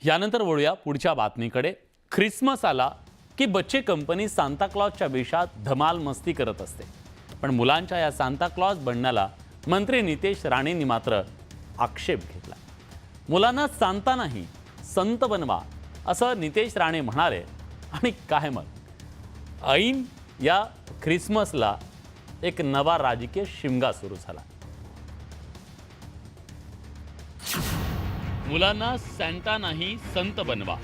यानंतर वळूया पुढच्या बातमीकडे। ख्रिसमस आला की बच्चे कंपनी सांता क्लॉजच्या वेशात धमाल मस्ती करत असते, पण मुलांच्या या सांता क्लॉज बनण्याला मंत्री नितेश राणेंनी मात्र आक्षेप घेतला। मुलांना सांता नाही संत बनवा असं नितेश राणे म्हणाले। आणि काय मग ऐन या ख्रिसमसला एक नवा राजकीय शिमगा सुरू झाला। मुलांना सांता नाही संत बनवा,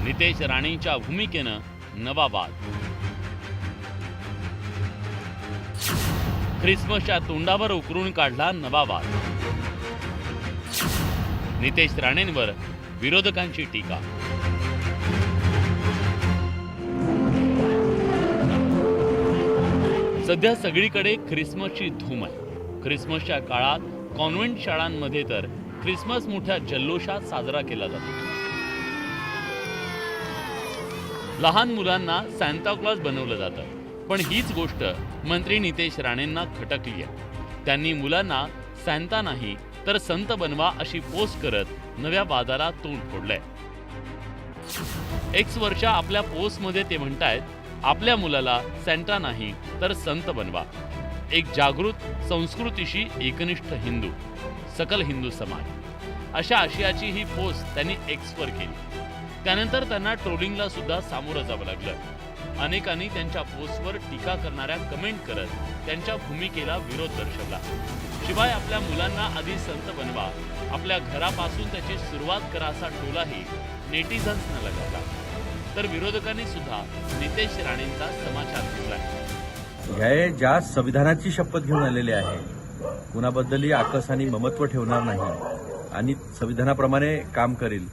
नितेश राणेंच्या भूमिकेनं नवा वाद। ख्रिसमसच्या तोंडावर उकरून काढला नवा वाद। नितेश राणेंवर विरोधकांची टीका। सध्या सगळीकडे ख्रिसमसची धूम आहे। ख्रिसमसच्या काळात कॉन्व्हेंट शाळांमध्ये तर ख्रिसमस मोठ्या जल्लोषात साजरा केला जातो। लहान मुलांना सांता क्लॉज बनवलं जातं, पण हीच गोष्ट मंत्री नितेश राणेंना खटकली आहे। त्यांनी मुलांना सांता नाही तर संत बनवा अशी पोस्ट करत नव्या वादाला तोंड फोडलंय। एक्स वरच्या आपल्या पोस्टमध्ये ते म्हणतायत, आपल्या मुलाला सांता नाही तर संत बनवा। एक जागृत संस्कृतीशी एकनिष्ठ हिंदू, सकल हिंदू समाज अशा आशयाची ही पोस्ट त्यांनी एक्सवर केली। त्यानंतर त्यांना ट्रोलिंगला सुद्धा सामोरं जावं लागलं। अनेकांनी त्यांच्या पोस्टवर टीका करणाऱ्या कमेंट करत त्यांच्या भूमिकेला विरोध दर्शवला। शिवाय आपल्या मुलांना आधी संत बनवा, आपल्या घरापासून त्याची सुरुवात करा असा टोलाही नेटिझन्सना लगावला। तर विरोधकांनी सुद्धा नितेश राणेंचा समाचार घेतला। हे ज्या संविधानाची शपथ घेऊन आलेले आहे, कुणाबद्दलही आकस आणि ममत्व ठेवणार नाही आणि संविधानाप्रमाणे काम करील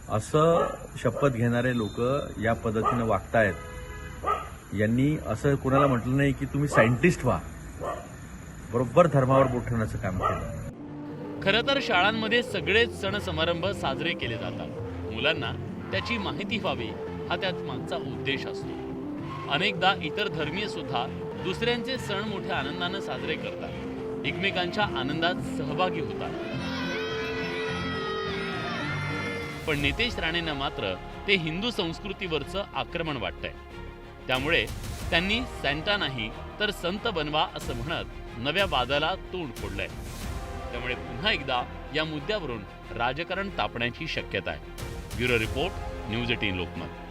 असं शपथ घेणारे लोक या पद्धतीनं वागतायत। यांनी असं कुणाला म्हटलं नाही की तुम्ही सायंटिस्ट व्हा, बरोबर धर्मावर बोट ठेवण्याचं काम केलं। खरं तर शाळांमध्ये सगळेच सण समारंभ साजरे केले जातात। मुलांना त्याची माहिती व्हावी हा त्यात मागचा उद्देश असतो। अनेकदा इतर धर्मीय सुद्धा दुसऱ्यांचे सण मोठ्या आनंदाने साजरे करतात, एकमेकांच्या आनंदात सहभागी होतात। पण नितेश राणेंना मात्र ते हिंदू संस्कृतीवरचं आक्रमण वाटतंय। त्यामुळे त्यांनी सांता नाही तर संत बनवा असं म्हणत नव्या वादाला तोंड फोडलंय। त्यामुळे पुन्हा एकदा या मुद्द्यावरून राजकारण तापण्याची शक्यता आहे। Bureau report, news 18 Lokmat.